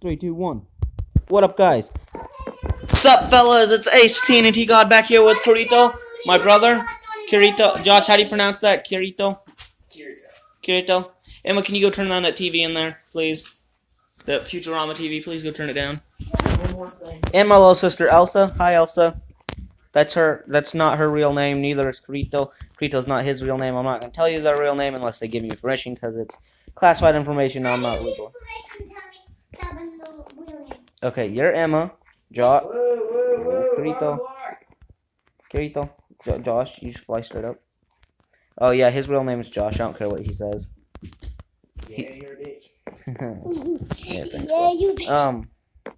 3, 2, 1. What up, guys? What's up, fellas? It's Ace TNT God back here with Kirito, my brother. Kirito, Josh, how do you pronounce that? Kirito? Kirito. Emma, can you go turn on that TV in there, please? The Futurama TV, please go turn it down. And my little sister Elsa. Hi, Elsa. That's her. That's not her real name. Neither is Kirito. Kirito's not his real name. I'm not gonna tell you their real name unless they give me permission, because it's classified information. I'm not legal. Okay, you're Emma. Kirito. Josh, you should fly straight up. Oh yeah, his real name is Josh. I don't care what he says. Yeah, you're a bitch. Yeah, thanks, Yeah, you bitch.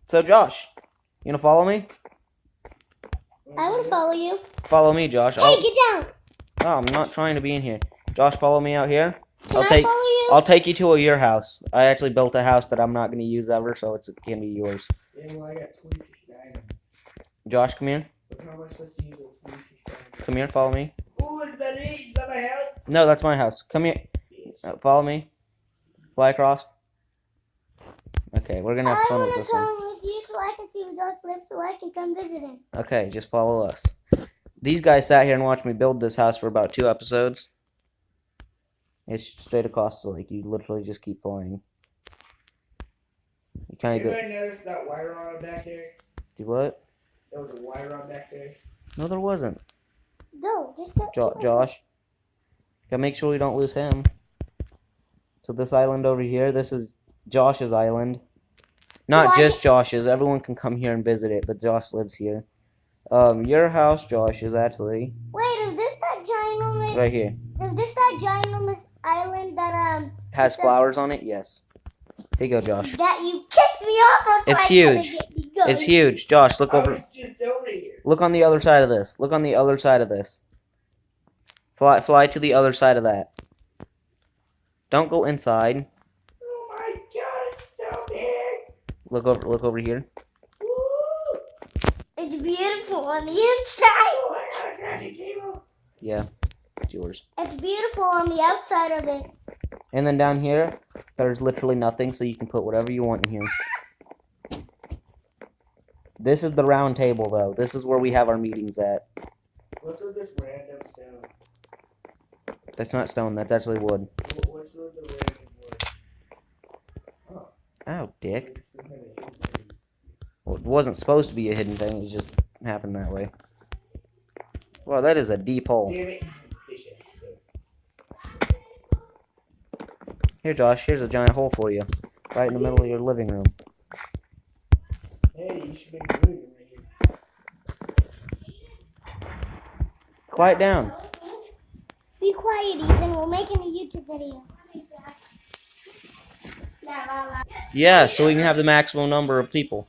So Josh, you gonna follow me? I want to follow you. Follow me, Josh. Hey, get down. Oh, I'm not trying to be in here. Josh, follow me out here. Can I follow you? I'll take you to your house. I actually built a house that I'm not gonna use ever, so it can be yours. Yeah, well, I got 26 diamonds. Josh, come here. But how am I supposed to use those 26 diamonds? Come here. Follow me. Oh, is that it? Is that my house? No, that's my house. Come here. Follow me. Fly across. Okay, we're gonna have fun with this one. I want to come with you so I can see where Josh lives so I can come visit him. Okay, just follow us. These guys sat here and watched me build this house for about 2 episodes. It's straight across the lake. You literally just keep flying. You kind of Anybody notice that wire rod back there? do what? There was a wire rod back there. No, there wasn't. No, just go. Josh. Gotta make sure we don't lose him. So this island over here, this is Josh's island. Not just Josh's. Everyone can come here and visit it, but Josh lives here. Your house, Josh, is actually Wait, is this that ginormous? right here. Is this that ginormous island that Has flowers on it? Yes. Here you go, Josh. that you kicked me off of? So It's I couldn't huge. get me going? It's huge. Josh, look I over. was just over here. Look on the other side of this. Look on the other side of this. Fly to the other side of that. Don't go inside. Oh my god, it's so big. Look over here. Woo. It's beautiful on the inside. Oh, I got a crafting table. Yeah, it's yours. It's beautiful on the outside of it. And then down here, there's literally nothing, so you can put whatever you want in here. This is the round table, though. This is where we have our meetings at. What's with this random stone? That's not stone. That's actually wood. What's with the random wood? Oh, Ow, dick. it's some kind of hidden thing. Well, it wasn't supposed to be a hidden thing. It just happened that way. Well, that is a deep hole. Damn it. Here, Josh. Here's a giant hole for you. Right in the middle of your living room. Hey, you should make a movie right here. Quiet down. Be quiet, Ethan. We're making a YouTube video. Yeah, so we can have the maximum number of people.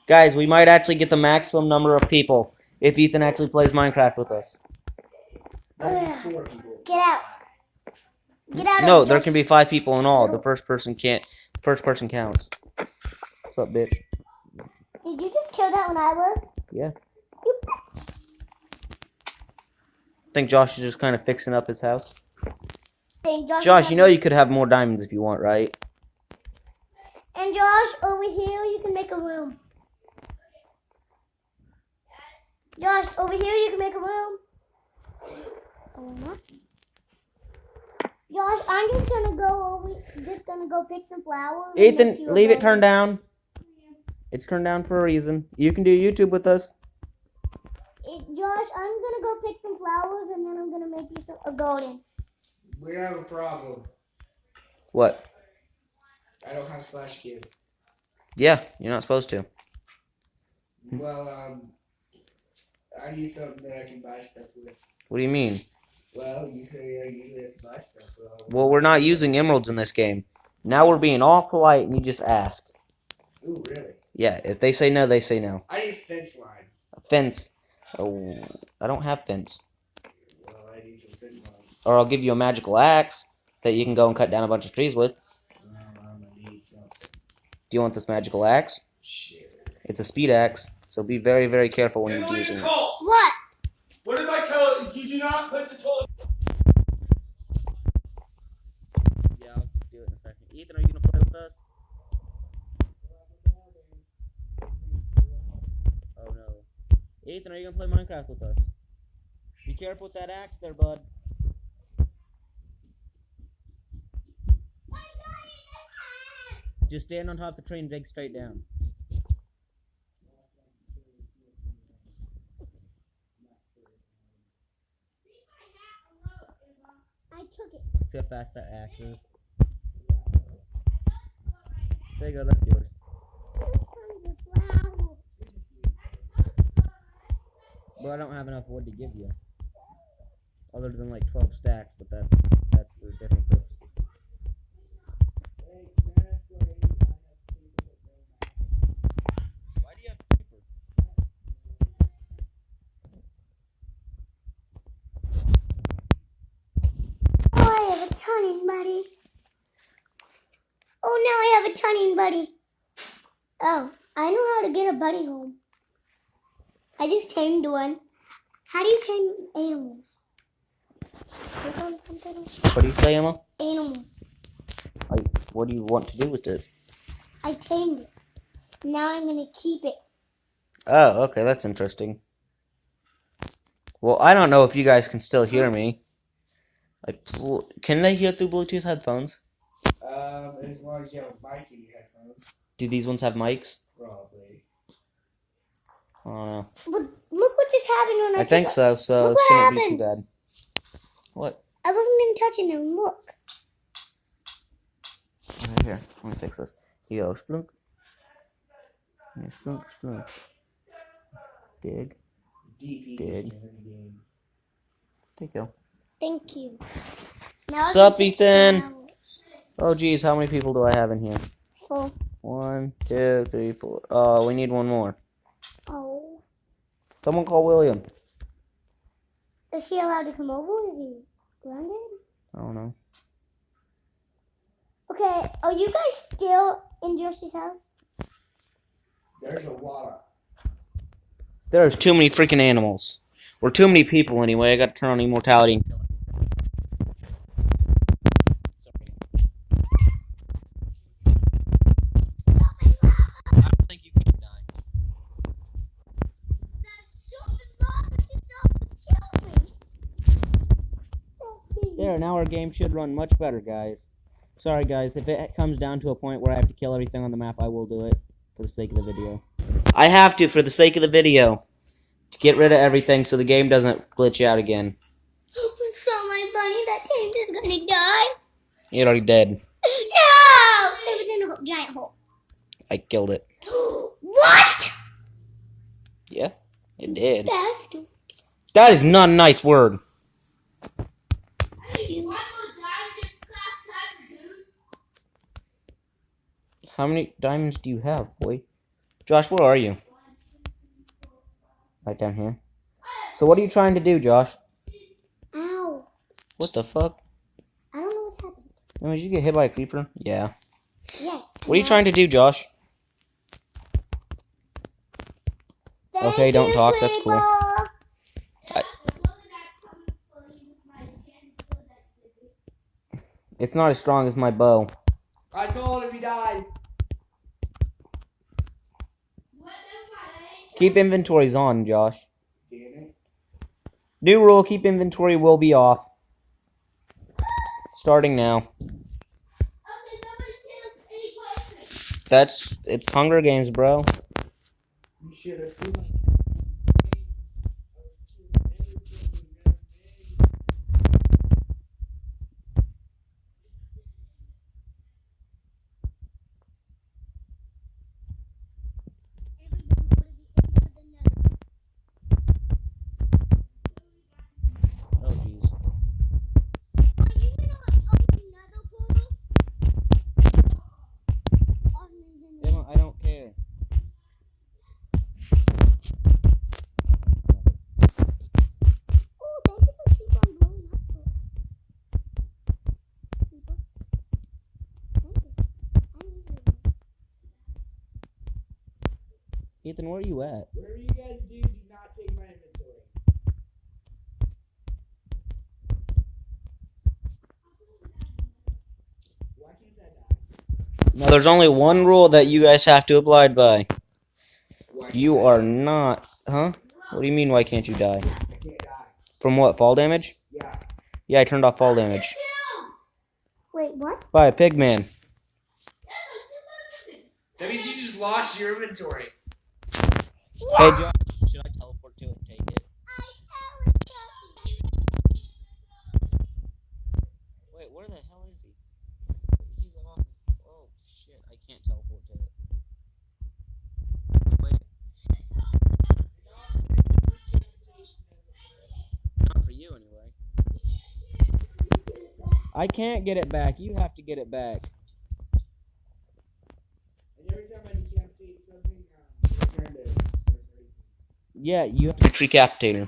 Guys, we might actually get the maximum number of people if Ethan actually plays Minecraft with us. Four people. Get out. Get out. No, of there Josh. can be 5 people in all. The first person can't. First person counts. What's up, bitch? Did you just kill that when I was? Yeah. I think Josh is just kind of fixing up his house. Josh, you know you could have more diamonds if you want, right? And Josh, over here you can make a room. Josh, over here you can make a room. Josh, I'm just gonna go pick some flowers. and make Ethan, you a leave it garden. turned down. It's turned down for a reason. You can do YouTube with us. Josh, I'm gonna go pick some flowers and then I'm gonna make you a garden. We have a problem. What? I don't have slash kids. Yeah, you're not supposed to. Well, I need something that I can buy stuff with. What do you mean? Well, you say I usually have to buy stuff. Well, we're not using emeralds in this game. Now we're being all polite and you just ask. Ooh, really? Yeah, if they say no, they say no. I need fence line. A fence. Oh, I don't have fence. Well, I need some fence lines. Or I'll give you a magical axe that you can go and cut down a bunch of trees with. I'm gonna need something. Do you want this magical axe? Shit. It's a speed axe, so be very, very careful when you're using it. What? What did I tell you? Did you not put the toilet? Yeah, I'll do it in a second. Ethan, are you gonna play with us? Ethan, are you gonna play Minecraft with us? Be careful with that axe there, bud. Just stand on top of the tree and dig straight down. I took it. See how fast that axe is. There you go, that's yours. Well, I don't have enough wood to give you. Other than like 12 stacks, but that's for different purposes. Why do you have paper? Oh, I have a tunning buddy. Oh, now I have a tunning buddy. Oh, I know how to get a buddy home. I just tamed one. How do you tame animals? What do you say, Emma? Animal. What do you want to do with this? I tamed it. Now I'm gonna keep it. Oh, okay, that's interesting. Well, I don't know if you guys can still hear me. Can they hear through Bluetooth headphones? As long as you have a mic in your headphones. Do these ones have mics? Probably. I don't know. But look what just happened when I I think so, so Look it what shouldn't be too happens. bad. What? I wasn't even touching them. Look. Right here. Let me fix this. Here you go. Splunk. Yeah, splunk, splunk. Dig. DP Dig. in the game. There you go. Thank you. Now Sup, Ethan? Oh, geez, how many people do I have in here? 4. 1, 2, 3, 4. Oh, we need one more. Oh. Someone call William. Is he allowed to come over? Is he grounded? I don't know. Okay, are you guys still in Josh's house? There's a water. There's too many freaking animals. Or too many people anyway. I got to turn on immortality and kill I don't think you can die. There, now our game should run much better, guys. Sorry, guys. If it comes down to a point where I have to kill everything on the map, I will do it for the sake of the video. I have to for the sake of the video. To get rid of everything so the game doesn't glitch out again. So my bunny, that thing is gonna die. It already dead. No! It was in a giant hole. I killed it. What? Yeah, it did. Bastard. That is not a nice word. How many diamonds do you have, boy? Josh, where are you? Right down here. So what are you trying to do, Josh? Ow. What the fuck? I don't know what happened. Oh, did you get hit by a creeper? Yeah. Yes. What are you trying to do, Josh? Okay, don't talk, that's cool. It's not as strong as my bow. I told him he dies. Keep inventories on, Josh. Damn it. New rule, keep inventory will be off. Starting now. It's Hunger Games, bro. You should have seen it. Oh, jeez. Emma, I don't care. Ethan, where are you at? Whatever you guys do not take my inventory. Why can't that die? No, there's only one rule that you guys have to abide by. Why You can't are not... Huh? What do you mean, why can't you die? I can't die. From what, fall damage? Yeah. Yeah, I turned off fall damage. Wait, what? By a pigman. That means you just lost your inventory. Hey, Josh, should I teleport to it and take it? Wait, where the hell is he? He's off. Oh, shit, I can't teleport to it. Wait. Not for you, anyway. I can't get it back. You have to get it back. And every time I decapitate something, return to. Yeah, you have to decapitator.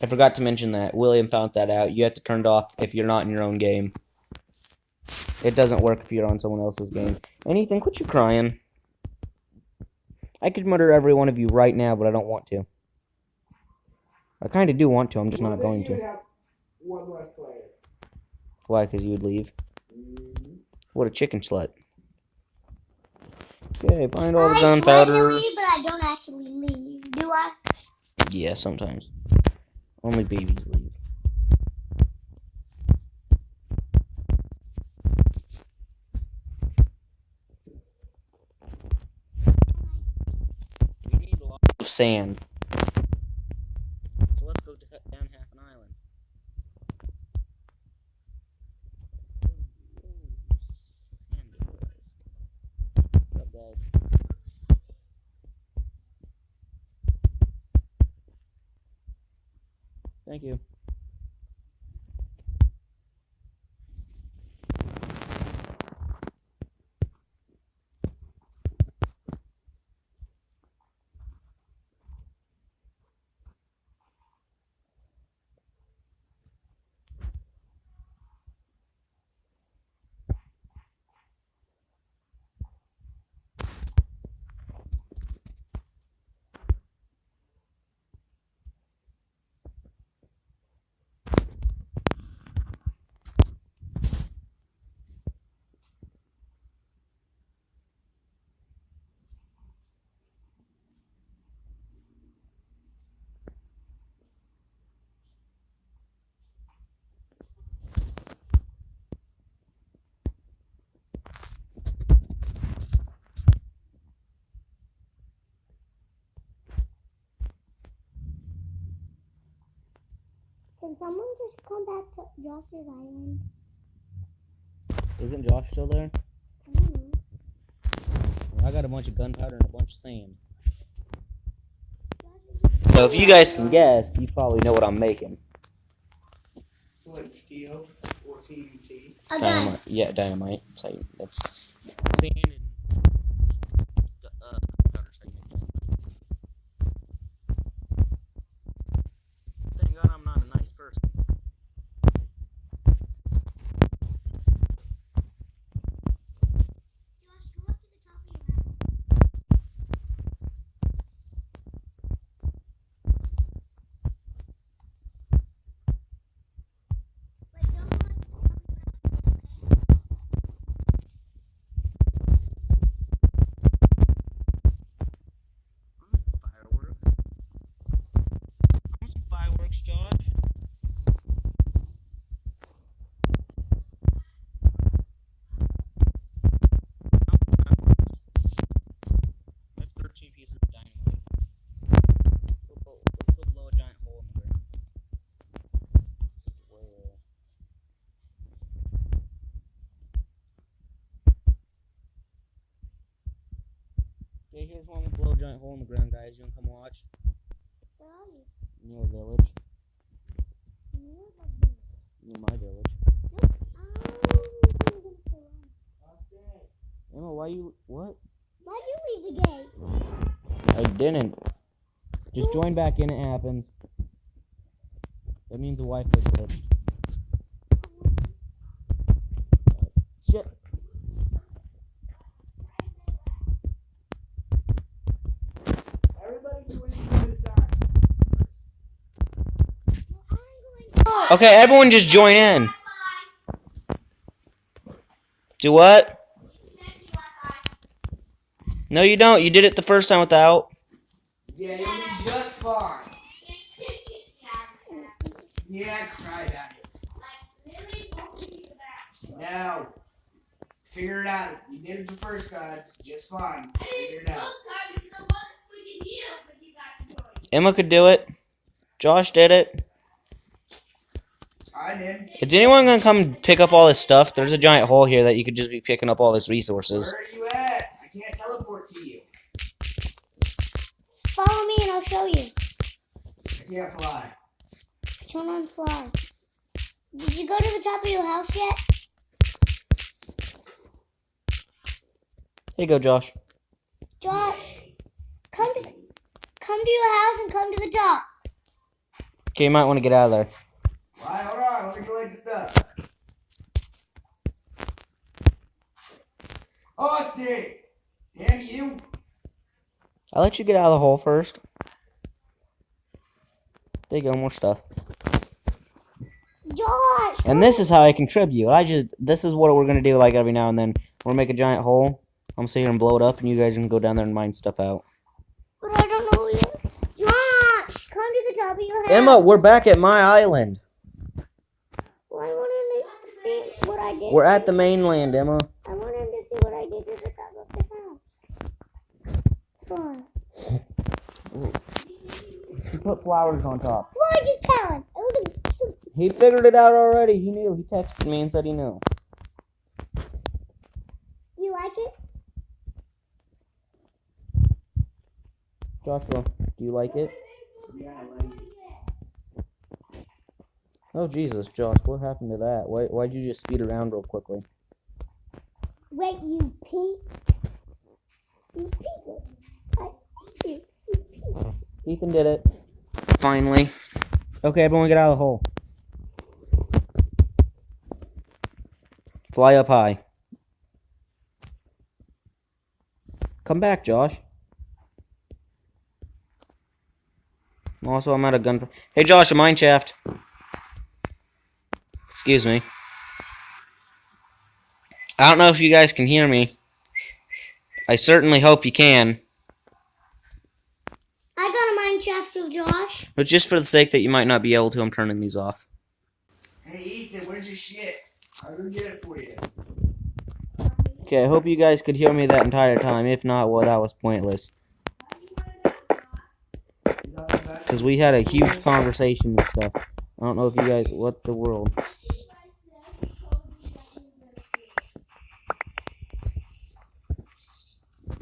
I forgot to mention that. William found that out. You have to turn it off if you're not in your own game. It doesn't work if you're on someone else's game. And Ethan, quit you crying. I could murder every one of you right now, but I don't want to. I kind of do want to. I'm just not going to. Have one less player. Why? Because you would leave. What a chicken slut. Okay, find all the I try to gunpowder. leave, but I don't actually leave, do I? Yeah, sometimes. Only babies leave. We need a lot of sand. So let's go down half an island. Sandy boys. What's up, guys? Thank you. Can someone just come back to Josh's island? Isn't Josh still there? I don't know. Well, I got a bunch of gunpowder and a bunch of sand. So if you guys can guess, you probably know what I'm making. Flint steel or TNT. A gun. Dynamite. Yeah, dynamite. So that's sand and gunpowder. So you make dynamite. Thank God I'm not a nice person. Josh, go up to the top of your mountain. Wait, don't go up to the top of your mountain. Fireworks. Want some fireworks, Josh? That's 13 pieces of dynamite. Let's go blow a giant hole in the ground. Where? Okay, here's one to blow a giant hole in the ground, guys. You wanna come watch? Where are you? Near a village. Near the village. Near my village. Nope. I'm gonna go on. Emma, why you. What? Why'd you leave the game? I didn't. Just join back in, it happens. That means the Wi-Fi's glitched. Shit. Everybody do it one at a time. I'm going to. Okay, everyone just join in. Do what? No, you don't. You did it the first time without. Yeah, you only just fine. Yeah, cry about it. No. Figure it out. You did it the first time. Just fine. Figure it out. Emma could do it. Josh did it. I did. Is anyone gonna come pick up all this stuff? There's a giant hole here that you could just be picking up all these resources. Where are you at? I can't teleport to you. Follow me and I'll show you. I can't fly. Turn on fly. Did you go to the top of your house yet? Here you go, Josh. Josh, come to your house and come to the top. Okay, you might want to get out of there. Alright, hold on. Let me collect the stuff. Austin! Damn you! I'll let you get out of the hole first. There you go, more stuff. Josh! And this is how I contribute. This is what we're gonna do like every now and then. We'll make a giant hole. I'm gonna sit here and blow it up, and you guys can go down there and mine stuff out. But I don't know yet. Josh! Come to the top of your house. Emma, we're back at my island. Well, I wanted to see what I did. We're at the mainland, Emma. I wanted to see what I did to the top of the house. What? You put flowers on top. What did you tell him? It was He figured it out already. He knew. He texted me and said he knew. You like it? Joshua, do you like it? Yeah, I like it. Oh, Jesus, Josh, what happened to that? Why'd you just speed around real quickly? Wait, you peek? You peek it. You peek. Ethan did it. Finally. Okay, everyone get out of the hole. Fly up high. Come back, Josh. Also, I'm out of gun. Hey, Josh, a mine shaft. Excuse me. I don't know if you guys can hear me. I certainly hope you can. I got a mine shaft too, Josh. But just for the sake that you might not be able to, I'm turning these off. Hey, Ethan, where's your shit? I'll go get it for you. Okay, I hope you guys could hear me that entire time. If not, well, that was pointless. Because we had a huge conversation and stuff. I don't know if you guys... What the world?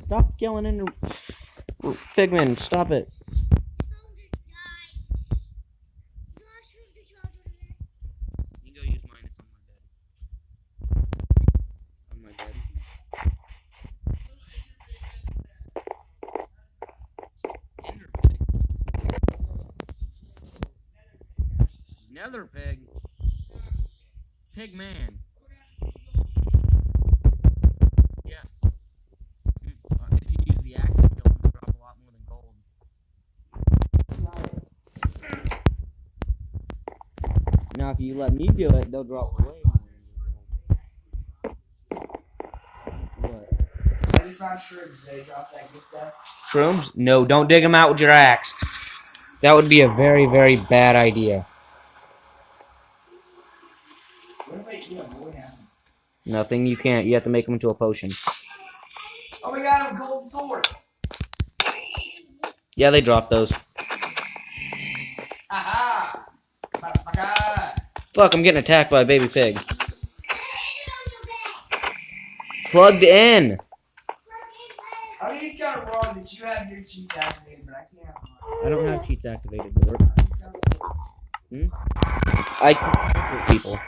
Stop yelling into... Pigman, stop it. You go use mine, it's on my bed. Nether pig. Pig man. Yeah. If you use the axe, you'll drop a lot more than gold. Now, if you let me do it, they'll drop way more. What? I just found shrooms. Did they drop that good stuff? Shrooms? No, don't dig them out with your axe. That would be a very, very bad idea. What if I eat them? What would happen? Nothing, you can't. You have to make them into a potion. Oh my god, I have a gold sword! Yeah, they dropped those. Aha! Motherfucker! Fuck, I'm getting attacked by a baby pig. Plugged in. I think it's kind of wrong that you have your cheats activated, but I can't. I don't have cheats activated, Bort. I can hurt people.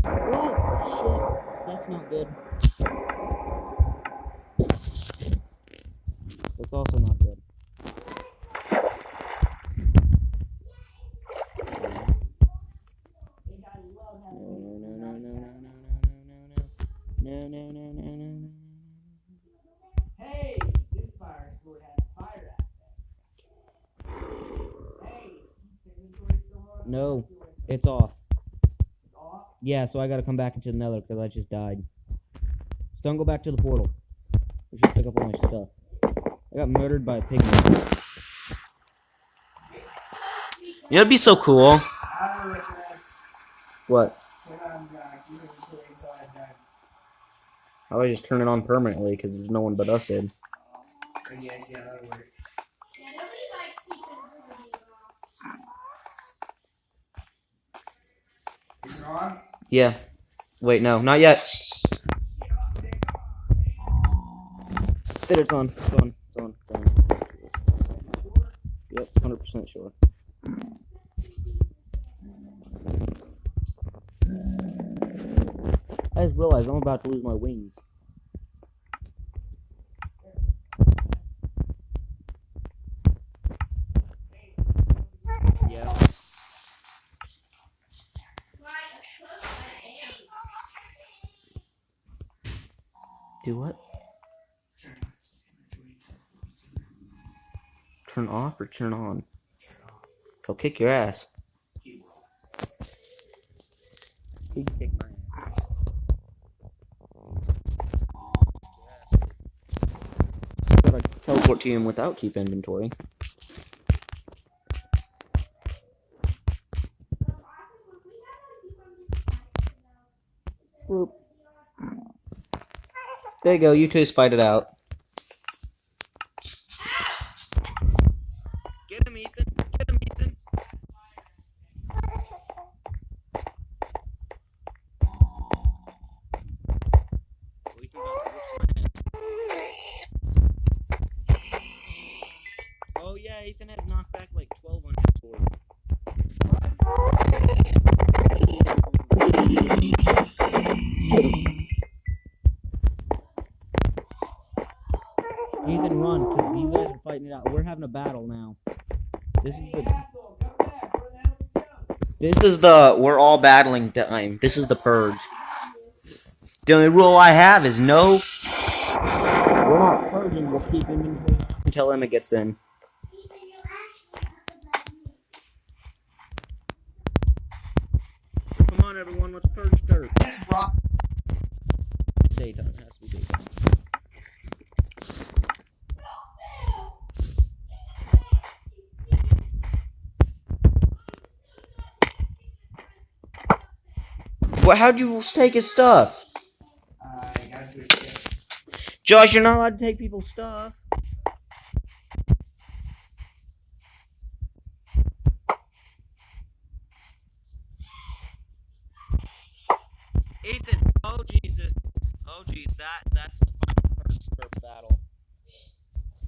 Oh, shit. That's not good. That's also not good. No. Hey, this fire sword has fire aspect. Hey, inventory still on? No, it's off. It's off? Yeah, so I gotta come back into the nether because I just died. So don't go back to the portal. We should pick up all my stuff. I got murdered by a pigman. You know, it'd be so cool. I don't reckon that's What? turn on keep inventory until I'm done. How about I just turn it on permanently because there's no one but us in. I guess, yeah, that'll work. Is it on? Yeah. Wait, no, not yet. There, it's on. It's on. It's on. It's on. Yep, 100% sure. I just realized I'm about to lose my wings. Yeah. Do what? Turn off or turn on? He'll kick your ass. He can kick my ass. Gotta teleport to him without keep inventory. Whoop. There you go, you two just fight it out. Get him, Ethan. Get him, Ethan. Oh yeah, Ethan has knocked back like 12 on his sword. Ethan, run, because you guys are fighting it out. We're having a battle now. This is the we're all battling time. This is the purge. The only rule I have is no. We're not purging. We'll keep inventory until Emma gets in. Come on, everyone. Let's purge dirt. Daytime. It has to be daytime. Well, how'd you take his stuff? I got to escape. Josh, you're not allowed to take people's stuff. Ethan, oh Jesus. Oh jeez, that's the final first battle.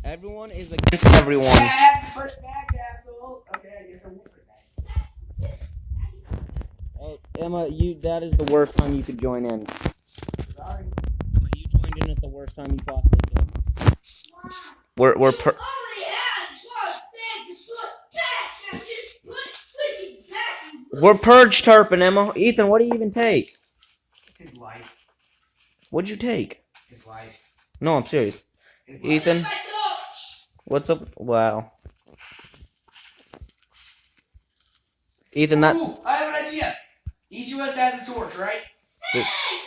Everyone is against everyone. First back, asshole. Okay, I guess I won't put back. Oh, Emma, that is the worst time you could join in. Sorry. Emma, you joined in at the worst time you possibly could. We're purge Turpin, Emma. Ethan, what do you even take? His life. What'd you take? His life. No, I'm serious. His Ethan, life. what's up? Wow. Ethan, that. Ooh, I have an idea. Each of us has a torch, right? And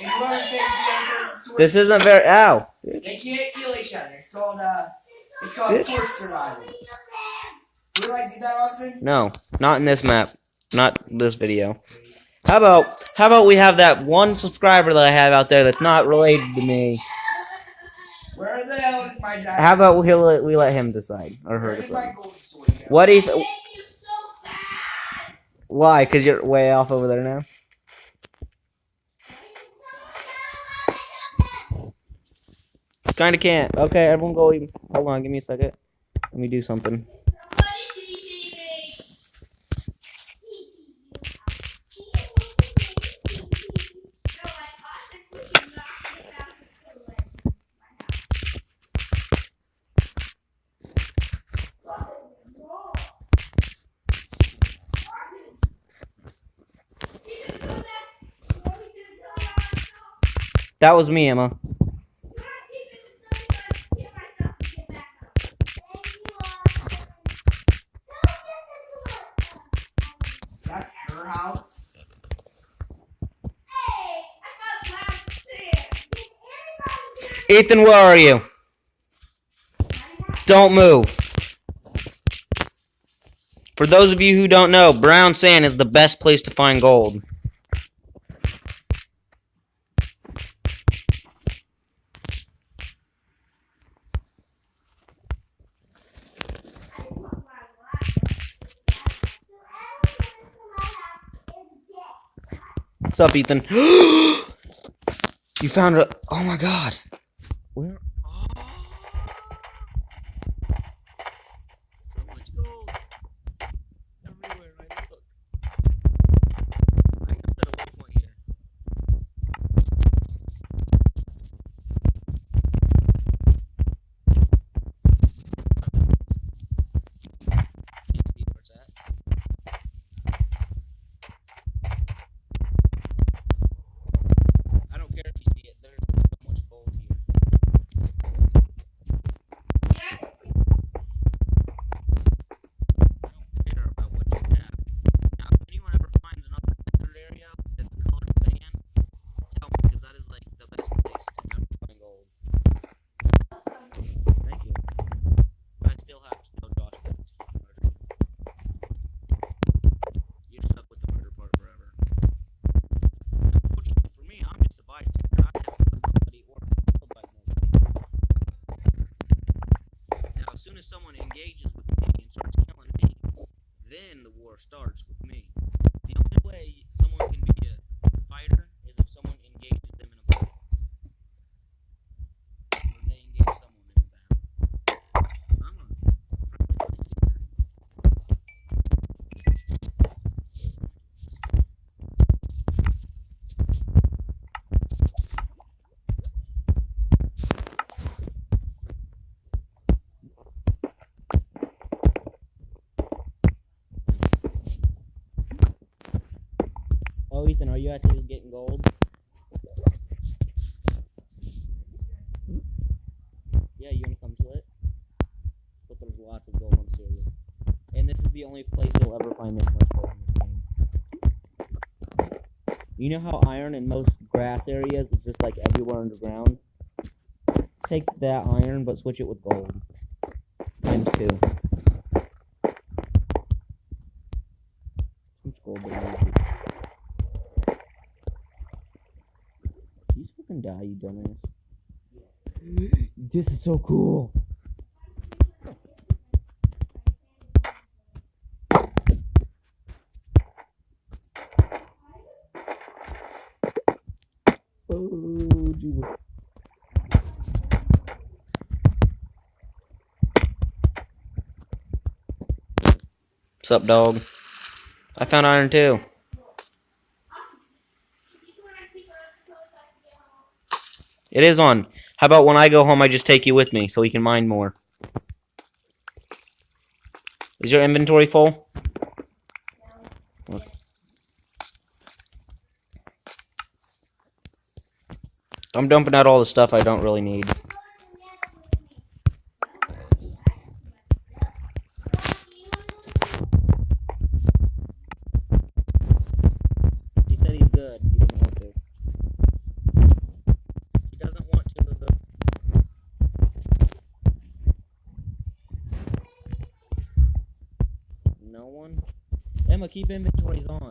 whoever takes the other person's torch. This isn't very. Ow. They can't kill each other. It's called torch survival. We like do that, Austin? No, not in this map. Not this video. How about we have that one subscriber that I have out there that's not related to me? Where the hell is my diamond? How about we let him decide or her Where did my decide? golden sword go? What do you? Why? Because you're way off over there now. Kinda can't. Okay, everyone go. Hold on, give me a second. Let me do something. That was me, Emma. That's her house. Ethan, where are you? Don't move. For those of you who don't know, brown sand is the best place to find gold. What's up, Ethan? You found a... Oh my god. Where? Oh. So much gold. Everywhere I look. I got that a waypoint here. Can't see where it's at. I don't care if you see it. There's so much gold here. I don't care about what you have. Now, if anyone ever finds another desert area that's colored sand, tell me, because that is like the best place to ever find gold. Thank you. But I still have to tell Josh that it's murder. You're stuck with the murder part forever. Unfortunately for me, I'm just a bystander. I haven't killed nobody or been killed by nobody. Now, as soon as someone engages with me and starts killing me, then the war starts with me. The only way someone can be a fighter is if someone engages them in a battle. Or they engage someone in a battle. I'm a friendly bystander. Oh, Ethan, are you actually getting gold? Yeah, you wanna come to it? But there's lots of gold, I'm serious. And this is the only place you'll ever find this much gold in this game. You know how iron in most grass areas is just like everywhere underground? Take that iron, but switch it with gold. Times 2. How much gold do I need? Please fucking die, you dumbass. This is so cool. Oh, Jesus. What's up, dog? I found iron too. It is on. How about when I go home, I just take you with me so we can mine more? Is your inventory full? I'm dumping out all the stuff I don't really need. He said he's good. He doesn't want to. He doesn't want to. No one? Emma, keep inventories on.